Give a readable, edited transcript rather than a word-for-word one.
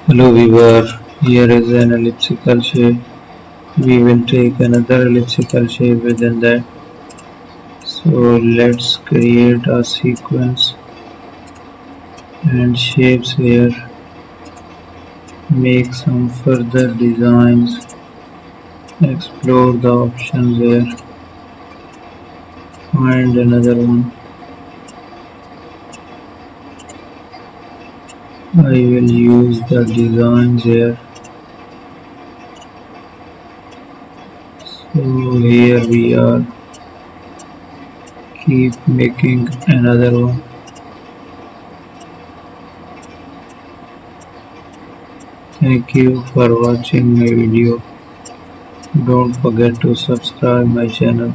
Hello viewer, here is an elliptical shape. We will take another elliptical shape within that. So let's create a sequence and shapes here. Make some further designs. Explore the options here. Find another one. I will use the designs here. So here we are. Keep making another one. Thank you for watching my video. Don't forget to subscribe my channel.